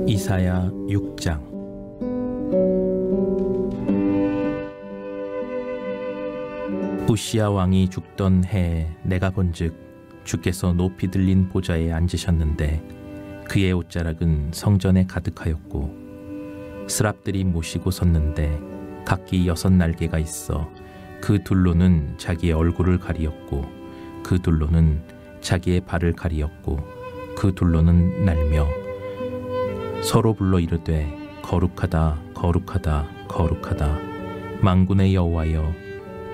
이사야 6장. 우시야 왕이 죽던 해에 내가 본즉 주께서 높이 들린 보좌에 앉으셨는데 그의 옷자락은 성전에 가득하였고 스랍들이 모시고 섰는데 각기 6 날개가 있어 그 둘로는 자기의 얼굴을 가리었고 그 둘로는 자기의 발을 가리었고 그 둘로는 날며 서로 불러 이르되 거룩하다 거룩하다 거룩하다 만군의 여호와여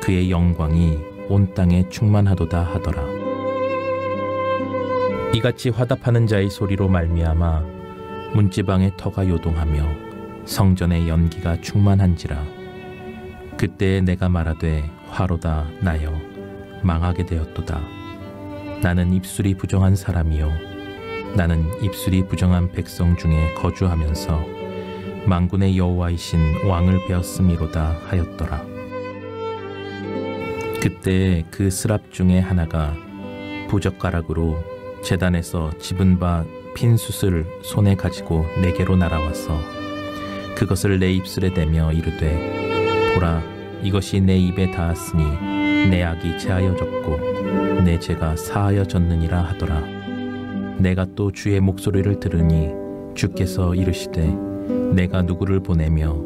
그의 영광이 온 땅에 충만하도다 하더라. 이같이 화답하는 자의 소리로 말미암아 문지방의 터가 요동하며 성전의 연기가 충만한지라. 그때에 내가 말하되 화로다 나여 망하게 되었도다. 나는 입술이 부정한 사람이요 나는 입술이 부정한 백성 중에 거주하면서 만군의 여호와이신 왕을 배웠음이로다 하였더라. 그때에 그 스랍 중에 하나가 부젓가락으로 제단에서 집은 바 핀 숯을 손에 가지고 내게로 날아와서 그것을 내 입술에 대며 이르되 보라 이것이 내 입에 닿았으니 내 악이 제하여졌고 내 죄가 사하여졌느니라 하더라. 내가 또 주의 목소리를 들으니 주께서 이르시되 내가 누구를 보내며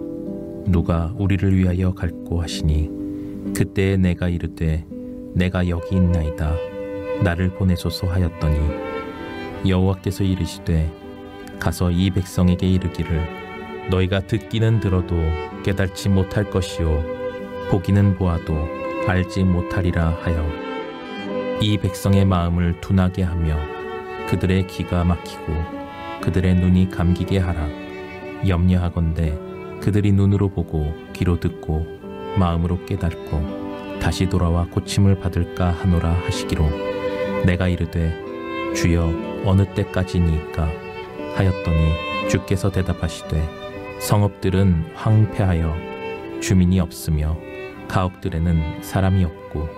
누가 우리를 위하여 갈꼬 하시니 그때에 내가 이르되 내가 여기 있나이다 나를 보내소서 하였더니 여호와께서 이르시되 가서 이 백성에게 이르기를 너희가 듣기는 들어도 깨달지 못할 것이요 보기는 보아도 알지 못하리라 하여 이 백성의 마음을 둔하게 하며 그들의 귀가 막히고 그들의 눈이 감기게 하라. 염려하건대 그들이 눈으로 보고 귀로 듣고 마음으로 깨닫고 다시 돌아와 고침을 받을까 하노라 하시기로 내가 이르되 주여 어느 때까지니까 하였더니 주께서 대답하시되 성읍들은 황폐하여 주민이 없으며 가옥들에는 사람이 없고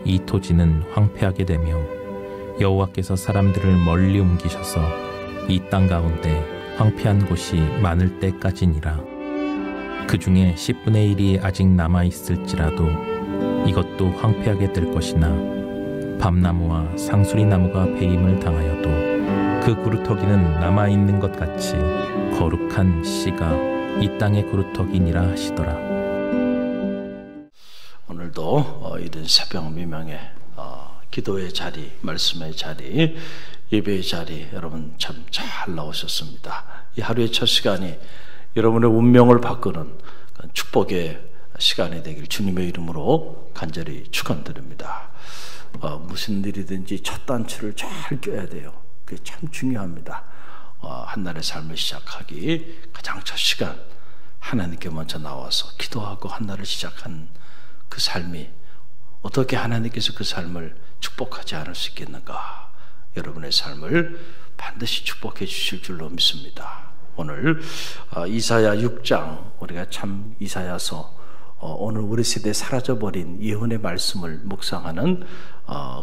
이 토지는 황폐하게 되며 여호와께서 사람들을 멀리 옮기셔서 이 땅 가운데 황폐한 곳이 많을 때까지니라. 그 중에 10분의 1이 아직 남아있을지라도 이것도 황폐하게 될 것이나 밤나무와 상수리나무가 배임을 당하여도 그 구루터기는 남아있는 것 같이 거룩한 씨가 이 땅의 구루터기니라 하시더라. 오늘도 이른 새벽 미명에 기도의 자리, 말씀의 자리, 예배의 자리 여러분 참 잘 나오셨습니다. 이 하루의 첫 시간이 여러분의 운명을 바꾸는 축복의 시간이 되길 주님의 이름으로 간절히 축원드립니다. 무슨 일이든지 첫 단추를 잘 껴야 돼요. 그게 참 중요합니다. 한날의 삶을 시작하기 가장 첫 시간 하나님께 먼저 나와서 기도하고 한날을 시작한 그 삶이 어떻게 하나님께서 그 삶을 축복하지 않을 수 있겠는가? 여러분의 삶을 반드시 축복해 주실 줄로 믿습니다. 오늘 이사야 6장 우리가 참 이사야서 오늘 우리 세대에 사라져버린 예언의 말씀을 묵상하는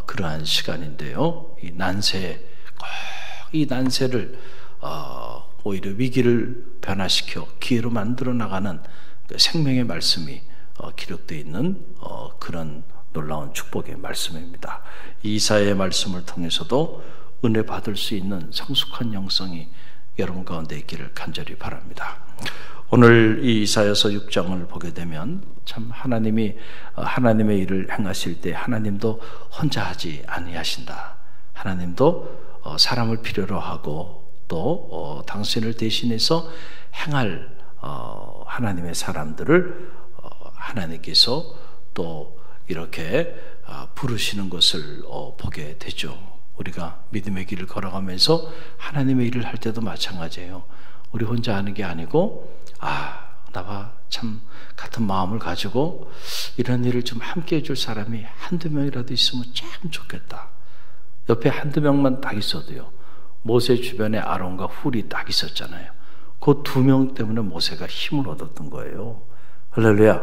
그러한 시간인데요. 이 난세, 이 난세를 오히려 위기를 변화시켜 기회로 만들어 나가는 그 생명의 말씀이 기록되어 있는 그런 놀라운 축복의 말씀입니다. 이사야의 말씀을 통해서도 은혜 받을 수 있는 성숙한 영성이 여러분 가운데 있기를 간절히 바랍니다. 오늘 이 이사야서 6장을 보게 되면 참 하나님이 하나님의 일을 행하실 때 하나님도 혼자 하지 아니하신다. 하나님도 사람을 필요로 하고 또 당신을 대신해서 행할 하나님의 사람들을 하나님께서 또 이렇게 부르시는 것을 보게 되죠. 우리가 믿음의 길을 걸어가면서 하나님의 일을 할 때도 마찬가지예요. 우리 혼자 하는 게 아니고 나와 참 같은 마음을 가지고 이런 일을 좀 함께 해줄 사람이 한두 명이라도 있으면 참 좋겠다. 옆에 한두 명만 딱 있어도요. 모세 주변에 아론과 훌이 딱 있었잖아요. 그 2명 때문에 모세가 힘을 얻었던 거예요. 할렐루야.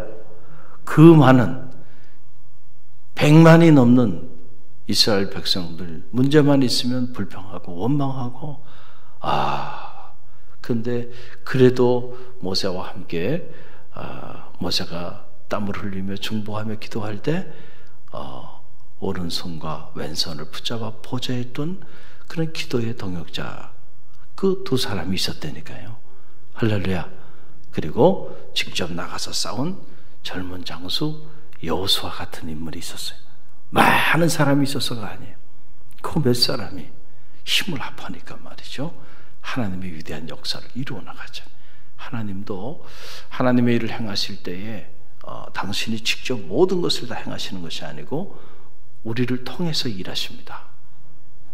그 많은 100만이 넘는 이스라엘 백성들 문제만 있으면 불평하고 원망하고 근데 그래도 모세와 함께 모세가 땀을 흘리며 중보하며 기도할 때 오른손과 왼손을 붙잡아 보좌에 둔 그런 기도의 동역자 그 두 사람이 있었다니까요. 할렐루야. 그리고 직접 나가서 싸운 젊은 장수 여호수아 같은 인물이 있었어요. 많은 사람이 있어서가 아니에요. 그 몇 사람이 힘을 합하니까 말이죠. 하나님의 위대한 역사를 이루어 나가죠. 하나님도 하나님의 일을 행하실 때에 당신이 직접 모든 것을 다 행하시는 것이 아니고 우리를 통해서 일하십니다.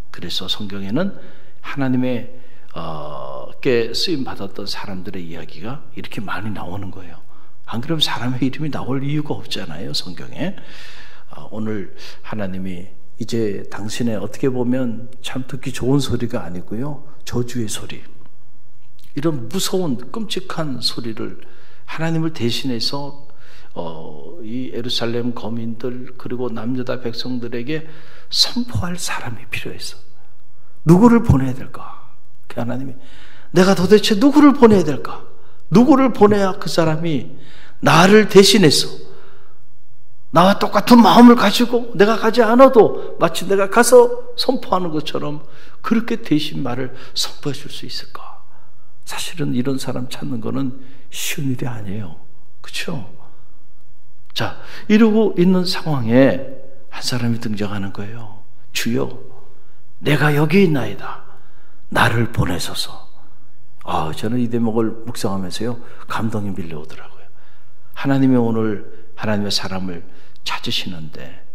그래서 성경에는 하나님의 께 쓰임 받았던 사람들의 이야기가 이렇게 많이 나오는 거예요. 안 그러면 사람의 이름이 나올 이유가 없잖아요, 성경에. 오늘 하나님이 이제 당신의 어떻게 보면 참 듣기 좋은 소리가 아니고요, 저주의 소리, 이런 무서운 끔찍한 소리를 하나님을 대신해서 이 예루살렘 거민들 그리고 남유다 백성들에게 선포할 사람이 필요했어. 누구를 보내야 될까? 그 하나님이 내가 도대체 누구를 보내야 될까? 누구를 보내야 그 사람이 나를 대신해서 나와 똑같은 마음을 가지고 내가 가지 않아도 마치 내가 가서 선포하는 것처럼 그렇게 대신 말을 선포해 줄 수 있을까? 사실은 이런 사람 찾는 거는 쉬운 일이 아니에요. 그렇죠? 자, 이러고 있는 상황에 한 사람이 등장하는 거예요. 주여, 내가 여기 있나이다. 나를 보내소서. 저는 이 대목을 묵상하면서요, 감동이 밀려오더라고요. 하나님이 오늘 하나님의 사람을 찾으시는데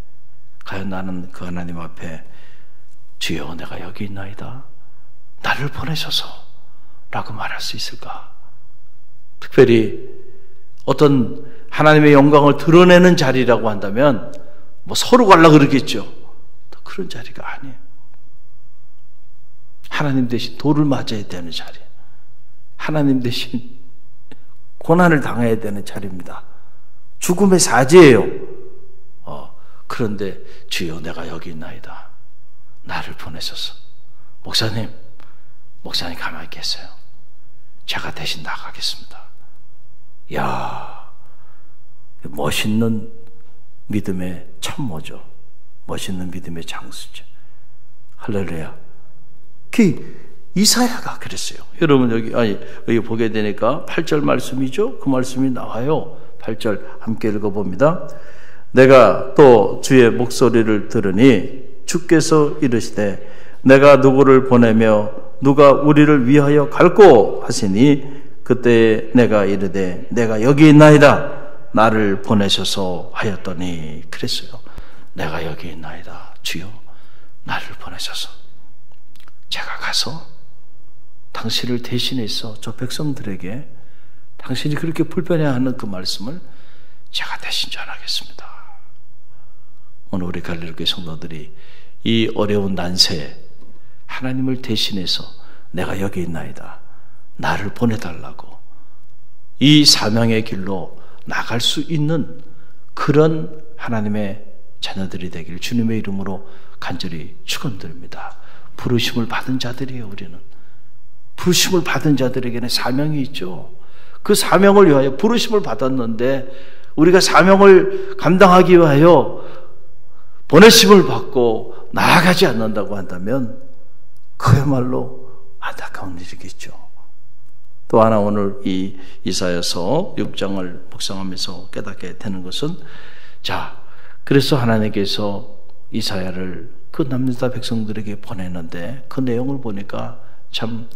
과연 나는 그 하나님 앞에 주여, 내가 여기 있나이다. 나를 보내소서 라고 말할 수 있을까? 특별히 어떤 하나님의 영광을 드러내는 자리라고 한다면 뭐 서로 가려고 그러겠죠. 그런 자리가 아니에요. 하나님 대신 돌을 맞아야 되는 자리, 하나님 대신 고난을 당해야 되는 자리입니다. 죽음의 사지예요. 그런데 주여, 내가 여기 있나이다. 나를 보내소서. 목사님 가만히 계세요. 제가 대신 나가겠습니다. 야, 멋있는 믿음의 참모죠. 멋있는 믿음의 장수죠. 할렐루야. 이사야가 그랬어요. 여러분 여기 보게 되니까 8절 말씀이죠. 그 말씀이 나와요. 8절 함께 읽어봅니다. 내가 또 주의 목소리를 들으니 주께서 이르시되 내가 누구를 보내며 누가 우리를 위하여 갈꼬 하시니 그때 내가 이르되 내가 여기 있나이다. 나를 보내셔서 하였더니 그랬어요. 내가 여기 있나이다. 주여, 나를 보내셔서 제가 가서 당신을 대신해서 저 백성들에게 당신이 그렇게 불편해하는 그 말씀을 제가 대신 전하겠습니다. 오늘 우리 갈릴리 성도들이 이 어려운 난세에 하나님을 대신해서 내가 여기 있나이다. 나를 보내달라고 이 사명의 길로 나갈 수 있는 그런 하나님의 자녀들이 되길 주님의 이름으로 간절히 축원드립니다. 부르심을 받은 자들이에요. 우리는 부르심을 받은 자들에게는 사명이 있죠. 그 사명을 위하여 부르심을 받았는데 우리가 사명을 감당하기 위하여 보내심을 받고 나아가지 않는다고 한다면 그야말로 안타까운 일이겠죠. 또 하나 오늘 이 이사야서 6장을 묵상하면서 깨닫게 되는 것은, 자, 그래서 하나님께서 이사야를 그 남유다 백성들에게 보내는데 그 내용을 보니까 참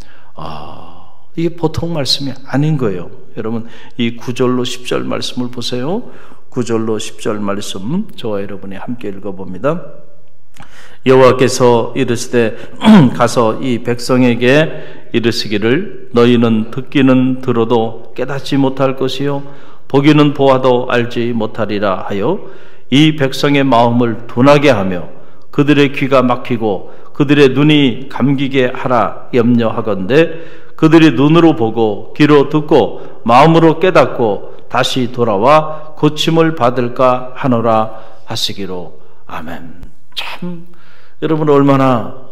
이게 보통 말씀이 아닌 거예요. 여러분 이 9절로 10절 말씀을 보세요. 9절로 10절 말씀 저와 여러분이 함께 읽어봅니다. 여호와께서 이르시되 가서 이 백성에게 이르시기를 너희는 듣기는 들어도 깨닫지 못할 것이요 보기는 보아도 알지 못하리라 하여 이 백성의 마음을 둔하게 하며 그들의 귀가 막히고 그들의 눈이 감기게 하라 염려하건대 그들이 눈으로 보고 귀로 듣고 마음으로 깨닫고 다시 돌아와 고침을 받을까 하노라 하시기로. 아멘. 참 여러분 얼마나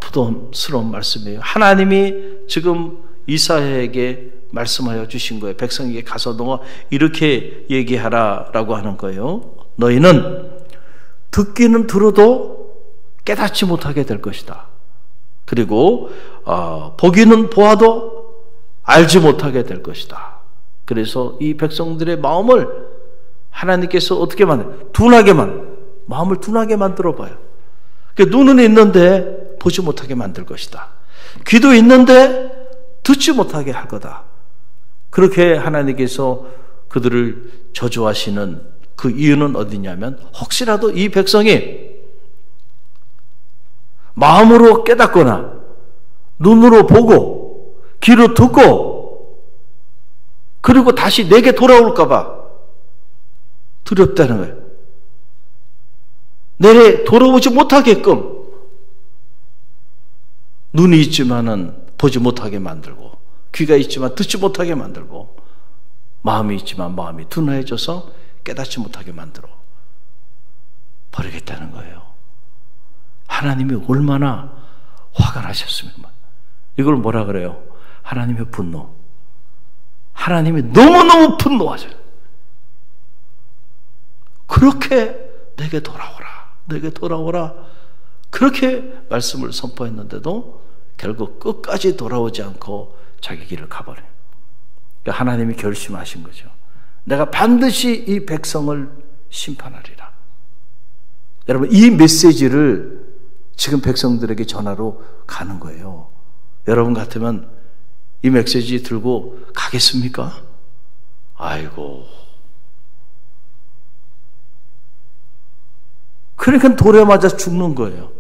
부담스러운 말씀이에요. 하나님이 지금 이사야에게 말씀하여 주신 거예요. 백성에게 가서 너가 이렇게 얘기하라라고 하는 거예요. 너희는 듣기는 들어도 깨닫지 못하게 될 것이다. 그리고 보기는 보아도 알지 못하게 될 것이다. 그래서 이 백성들의 마음을 하나님께서 어떻게 마음을 둔하게 만들어 봐요. 눈은 있는데 보지 못하게 만들 것이다. 귀도 있는데 듣지 못하게 할 거다. 그렇게 하나님께서 그들을 저주하시는 그 이유는 어디냐면 혹시라도 이 백성이 마음으로 깨닫거나 눈으로 보고 귀로 듣고 그리고 다시 내게 돌아올까 봐 두렵다는 거예요. 내게 돌아오지 못하게끔 눈이 있지만은 보지 못하게 만들고 귀가 있지만 듣지 못하게 만들고 마음이 있지만 마음이 둔해져서 깨닫지 못하게 만들어 버리겠다는 거예요. 하나님이 얼마나 화가 나셨으면 이걸 뭐라 그래요? 하나님의 분노. 하나님이 너무너무 분노하셔요. 그렇게 내게 돌아오라 그렇게 말씀을 선포했는데도 결국 끝까지 돌아오지 않고 자기 길을 가버려요. 그러니까 하나님이 결심하신 거죠. 내가 반드시 이 백성을 심판하리라. 여러분 이 메시지를 지금 백성들에게 전하러 가는 거예요. 여러분 같으면 이 메시지 들고 가겠습니까? 아이고. 그러니까 돌에 맞아 죽는 거예요.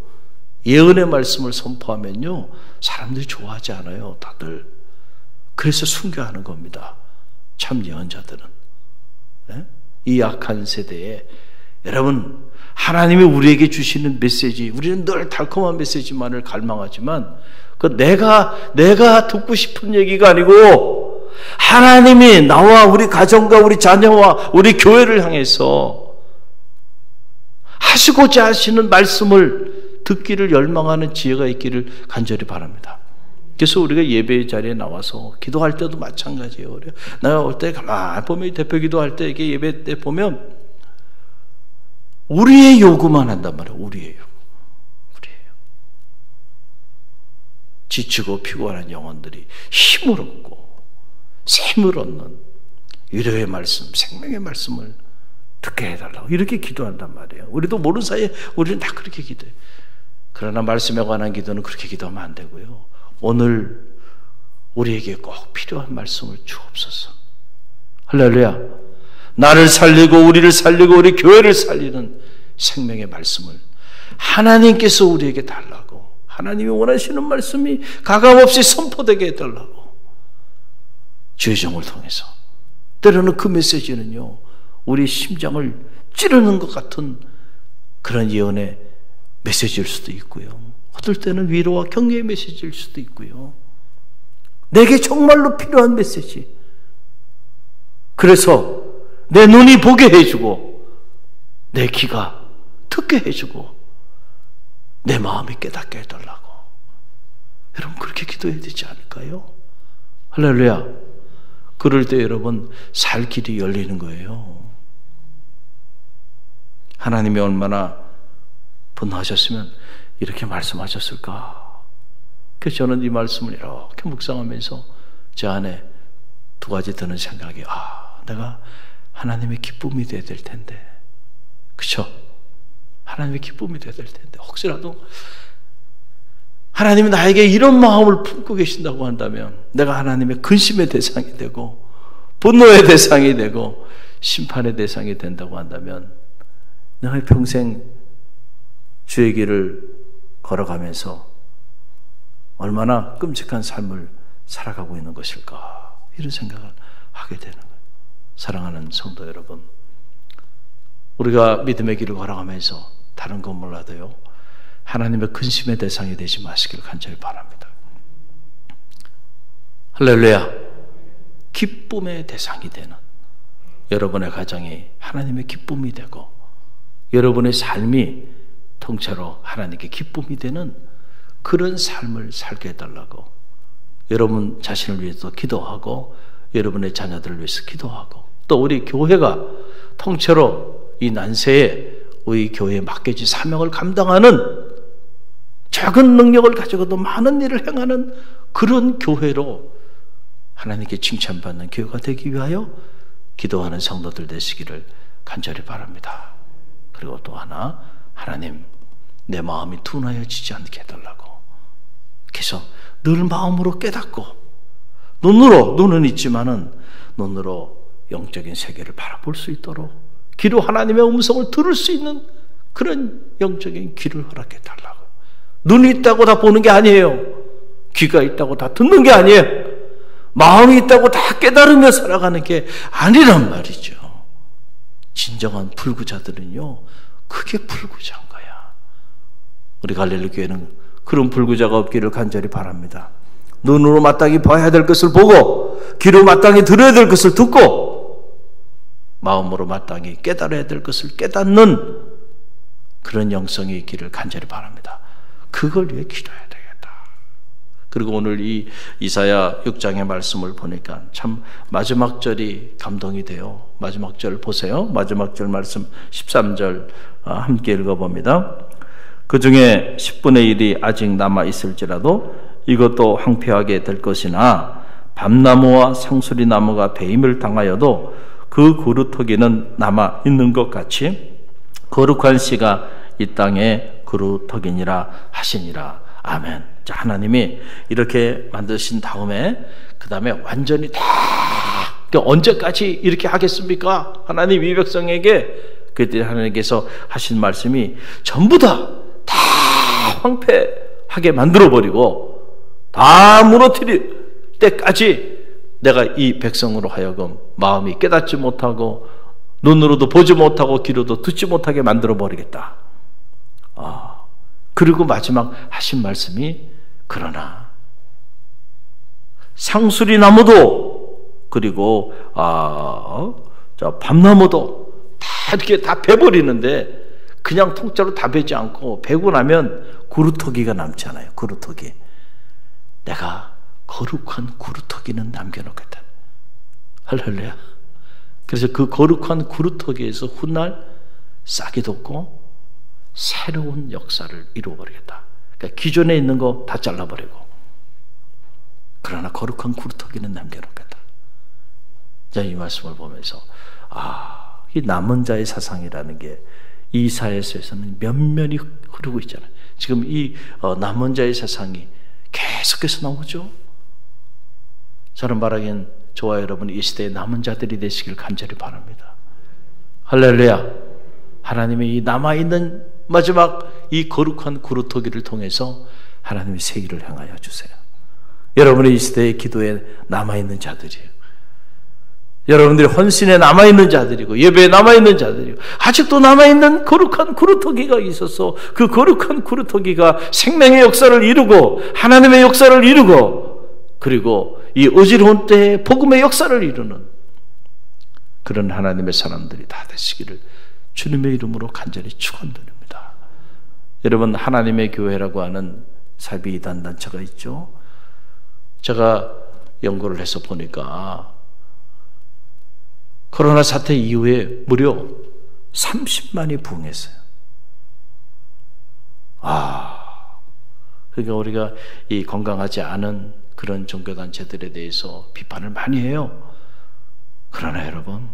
예언의 말씀을 선포하면요 사람들이 좋아하지 않아요. 다들. 그래서 순교하는 겁니다. 참 예언자들은. 네? 이 약한 세대에 여러분 하나님이 우리에게 주시는 메시지, 우리는 늘 달콤한 메시지만을 갈망하지만 그 내가 듣고 싶은 얘기가 아니고 하나님이 나와 우리 가정과 우리 자녀와 우리 교회를 향해서 하시고자 하시는 말씀을 듣기를 열망하는 지혜가 있기를 간절히 바랍니다. 그래서 우리가 예배의 자리에 나와서 기도할 때도 마찬가지예요. 내가 올 때 가만히 보면 대표 기도할 때 이게 예배 때 보면 우리의 요구만 한단 말이에요. 우리의 요구. 지치고 피곤한 영혼들이 힘을 얻고 샘을 얻는 위로의 말씀, 생명의 말씀을 듣게 해달라고 이렇게 기도한단 말이에요. 우리도 모르는 사이에 우리는 다 그렇게 기도해요. 그러나 말씀에 관한 기도는 그렇게 기도하면 안 되고요. 오늘 우리에게 꼭 필요한 말씀을 주옵소서. 할렐루야. 나를 살리고 우리를 살리고 우리 교회를 살리는 생명의 말씀을 하나님께서 우리에게 달라고, 하나님이 원하시는 말씀이 가감없이 선포되게 해달라고 주의 종을 통해서. 때로는 그 메시지는요 우리 심장을 찌르는 것 같은 그런 예언의 메시지일 수도 있고요, 어떨 때는 위로와 격려의 메시지일 수도 있고요, 내게 정말로 필요한 메시지. 그래서 내 눈이 보게 해주고 내 귀가 듣게 해주고 내 마음이 깨닫게 해달라고. 여러분 그렇게 기도해야 되지 않을까요? 할렐루야. 그럴 때 여러분 살 길이 열리는 거예요. 하나님이 얼마나 분노하셨으면 이렇게 말씀하셨을까. 그래서 저는 이 말씀을 이렇게 묵상하면서 제 안에 두 가지 드는 생각이, 내가 하나님의 기쁨이 돼야 될 텐데, 그쵸? 하나님의 기쁨이 돼야 될 텐데, 혹시라도 하나님이 나에게 이런 마음을 품고 계신다고 한다면 내가 하나님의 근심의 대상이 되고 분노의 대상이 되고 심판의 대상이 된다고 한다면 내가 평생 주의 길을 걸어가면서 얼마나 끔찍한 삶을 살아가고 있는 것일까, 이런 생각을 하게 되는 거예요. 사랑하는 성도 여러분, 우리가 믿음의 길을 걸어가면서 다른 건 몰라도요 하나님의 근심의 대상이 되지 마시길 간절히 바랍니다. 할렐루야. 기쁨의 대상이 되는 여러분의 가정이 하나님의 기쁨이 되고 여러분의 삶이 통째로 하나님께 기쁨이 되는 그런 삶을 살게 해달라고 여러분 자신을 위해서 기도하고 여러분의 자녀들을 위해서 기도하고 또 우리 교회가 통째로 이 난세에 우리 교회에 맡겨진 사명을 감당하는 작은 능력을 가지고도 많은 일을 행하는 그런 교회로 하나님께 칭찬받는 교회가 되기 위하여 기도하는 성도들 되시기를 간절히 바랍니다. 그리고 또 하나, 하나님 내 마음이 둔하여지지 않게 해달라고. 그래서 늘 마음으로 깨닫고 눈은 있지만은 눈으로 영적인 세계를 바라볼 수 있도록 귀로 하나님의 음성을 들을 수 있는 그런 영적인 귀를 허락해 달라고. 눈이 있다고 다 보는 게 아니에요. 귀가 있다고 다 듣는 게 아니에요. 마음이 있다고 다 깨달으며 살아가는 게 아니란 말이죠. 진정한 불구자들은요, 그게 불구자인 거야. 우리 갈릴리 교회는 그런 불구자가 없기를 간절히 바랍니다. 눈으로 마땅히 봐야 될 것을 보고 귀로 마땅히 들어야 될 것을 듣고 마음으로 마땅히 깨달아야 될 것을 깨닫는 그런 영성이 있기를 간절히 바랍니다. 그걸 위해 기도해야 되겠다. 그리고 오늘 이 이사야 6장의 말씀을 보니까 참 마지막 절이 감동이 돼요. 마지막 절 보세요. 마지막 절 말씀 13절 함께 읽어봅니다. 그 중에 10분의 1이 아직 남아있을지라도 이것도 황폐하게 될 것이나 밤나무와 상수리나무가 배임을 당하여도 그 그루터기는 남아있는 것 같이 거룩한 씨가 이 땅에 그루터기니라 하시니라. 아멘. 자, 하나님이 이렇게 만드신 다음에 그 다음에 완전히 다 언제까지 이렇게 하겠습니까? 하나님 이 백성에게 그들이 하나님께서 하신 말씀이 전부 다 황폐하게 만들어버리고 다 무너뜨릴 때까지 내가 이 백성으로 하여금 마음이 깨닫지 못하고 눈으로도 보지 못하고 귀로도 듣지 못하게 만들어버리겠다. 그리고 마지막 하신 말씀이 그러나 상수리 나무도 그리고 밤나무도 다 이렇게 다 베버리는데 그냥 통째로 다 베지 않고 베고 나면 그루터기가 남잖아요. 그루터기. 내가 거룩한 그루터기는 남겨놓겠다. 할렐루야. 그래서 그 거룩한 그루터기에서 훗날 싹이 돋고 새로운 역사를 이루어버리겠다. 그러니까 기존에 있는 거 다 잘라버리고 그러나 거룩한 그루터기는 남겨놓겠다. 자, 이 말씀을 보면서 이 남은 자의 사상이라는 게 이사야서에서는 면면이 흐르고 있잖아요. 지금 이 남은 자의 사상이 계속해서 나오죠. 저는 말하기엔 저와 여러분 이 시대의 남은 자들이 되시길 간절히 바랍니다. 할렐루야. 하나님의 이 남아있는 마지막 이 거룩한 그루터기를 통해서 하나님의 새 일을 행하여 주세요. 여러분의 이 시대의 기도에 남아있는 자들이에요. 여러분들이 헌신에 남아있는 자들이고 예배에 남아있는 자들이고 아직도 남아있는 거룩한 그루터기가 있어서 그 거룩한 그루터기가 생명의 역사를 이루고 하나님의 역사를 이루고 그리고 이 어지러운 때에 복음의 역사를 이루는 그런 하나님의 사람들이 다 되시기를 주님의 이름으로 간절히 축원드립니다. 여러분, 하나님의 교회라고 하는 사비이단 단체가 있죠. 제가 연구를 해서 보니까 코로나 사태 이후에 무려 30만이 부흥했어요. 그러니까 우리가 이 건강하지 않은 그런 종교단체들에 대해서 비판을 많이 해요. 그러나 여러분,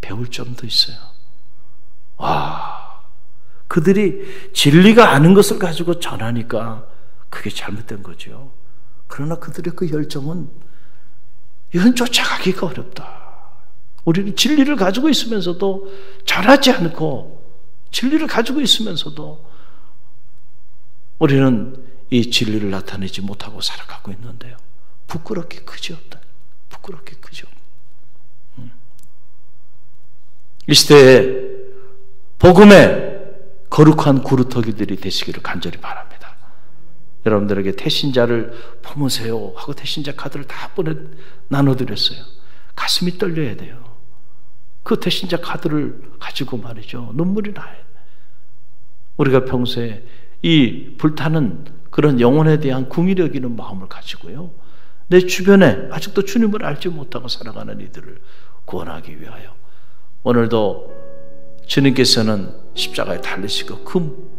배울 점도 있어요. 그들이 진리가 아는 것을 가지고 전하니까 그게 잘못된 거죠. 그러나 그들의 그 열정은 이건 쫓아가기가 어렵다. 우리는 진리를 가지고 있으면서도 전하지 않고 진리를 가지고 있으면서도 우리는 이 진리를 나타내지 못하고 살아가고 있는데요. 부끄럽게 그지없다. 부끄럽게 그지없다. 이 시대에 복음의 거룩한 그루터기들이 되시기를 간절히 바랍니다. 여러분들에게 태신자를 품으세요 하고 태신자 카드를 다 나눠드렸어요. 가슴이 떨려야 돼요. 그 태신자 카드를 가지고 말이죠. 눈물이 나요. 우리가 평소에 이 불타는 그런 영혼에 대한 궁히 여기는 마음을 가지고요, 내 주변에 아직도 주님을 알지 못하고 살아가는 이들을 구원하기 위하여 오늘도 주님께서는 십자가에 달리시고 그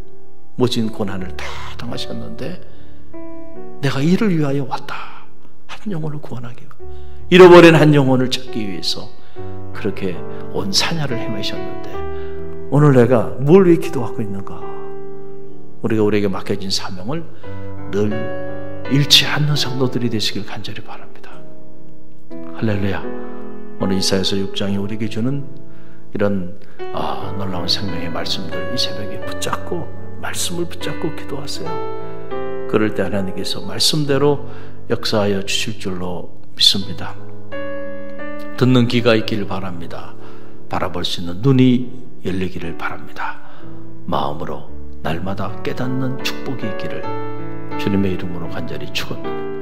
모진 고난을 다 당하셨는데 내가 이를 위하여 왔다. 한 영혼을 구원하기 위해, 잃어버린 한 영혼을 찾기 위해서 그렇게 온 사냐를 헤매셨는데 오늘 내가 뭘 위해 기도하고 있는가? 우리가 우리에게 맡겨진 사명을 늘 잃지 않는 성도들이 되시길 간절히 바랍니다. 할렐루야. 오늘 이사야서 6장이 우리에게 주는 이런 놀라운 생명의 말씀들, 이 새벽에 붙잡고 말씀을 붙잡고 기도하세요. 그럴 때 하나님께서 말씀대로 역사하여 주실 줄로 믿습니다. 듣는 귀가 있기를 바랍니다. 바라볼 수 있는 눈이 열리기를 바랍니다. 마음으로 날마다 깨닫는 축복이 있기를 주님의 이름으로 간절히 축원합니다.